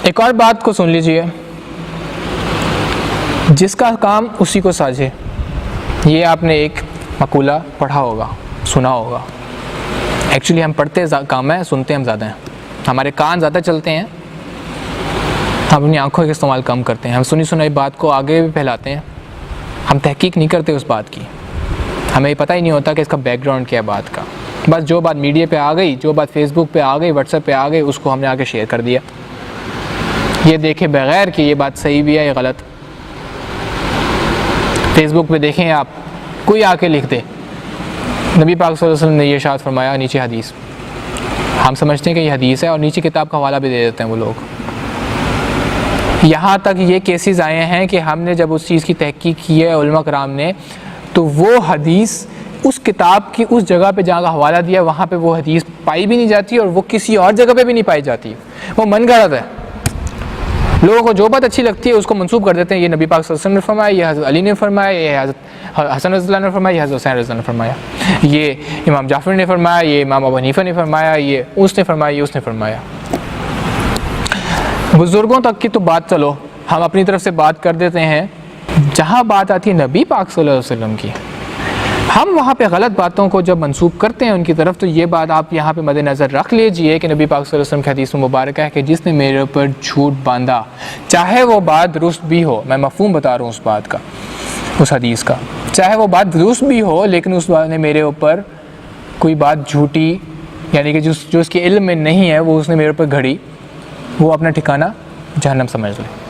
एक और बात को सुन लीजिए, जिसका काम उसी को साझे। ये आपने एक मकूला पढ़ा होगा, सुना होगा। एक्चुअली हम पढ़ते कम हैं, सुनते हम ज़्यादा हैं। हमारे कान ज़्यादा चलते हैं, हम अपनी आँखों का इस्तेमाल कम करते हैं। हम सुनी सुनाई बात को आगे भी फैलाते हैं, हम तहकीक नहीं करते उस बात की। हमें पता ही नहीं होता कि इसका बैकग्राउंड क्या है बात का। बस जो बात मीडिया पे आ गई, जो बात फेसबुक पे आ गई, व्हाट्सएप पे आ गई, उसको हमने आके शेयर कर दिया, ये देखे बगैर कि ये बात सही भी है या गलत। फेसबुक पे देखें आप, कोई आके लिख दे नबी पाक सल्लल्लाहु अलैहि वसल्लम ने ये इरशाद फरमाया, नीचे हदीस, हम समझते हैं कि ये हदीस है और नीचे किताब का हवाला भी दे देते हैं वो लोग। यहाँ तक ये केसेस आए हैं कि हमने जब उस चीज़ की तहकीक की है उलमा कराम ने, तो वो हदीस उस किताब की उस जगह पे जहाँ का हवाला दिया वहाँ पे वो हदीस पाई भी नहीं जाती और वो किसी और जगह पे भी नहीं पाई जाती। वो मन गढ़ंत है। लोगों को जो बात अच्छी लगती है उसको मंसूब कर देते हैं, ये नबी पाक सल्लल्लाहु अलैहि वसल्लम ने फरमाया, ये हज़रत अली ने फरमाया, ये हज़रत हसन रज़ियल्लाहु अन्हु ने फरमाया, ये हज़रत हुसैन रज़ियल्लाहु अन्हु ने फरमाया, ये इमाम जाफ़र ने फरमाया, ये इमाम अबू हनीफा ने फरमाया, ये उसने फरमाया, ये उसने फरमाया। बुज़ुर्गों तक की तो बात चलो हम अपनी तरफ से बात कर देते हैं। जहाँ बात आती है नबी पाक सल्लल्लाहु अलैहि वसल्लम की, हम वहाँ पे गलत बातों को जब मंसूब करते हैं उनकी तरफ, तो ये बात आप यहाँ पे मद्देनज़र रख लीजिए कि नबी पाक सल्लल्लाहु अलैहि वसल्लम की हदीस में मुबारक है कि जिसने मेरे ऊपर झूठ बांधा, चाहे वो बात दुरुस्त भी हो, मैं मफ़हूम बता रहा हूँ उस बात का, उस हदीस का, चाहे वो बात दुरुस्त भी हो, लेकिन उस बात ने मेरे ऊपर कोई बात झूठी, यानी कि जो उसके इल्म में नहीं है, वो उसने मेरे ऊपर घड़ी, वो अपना ठिकाना जहन्नम समझ ले।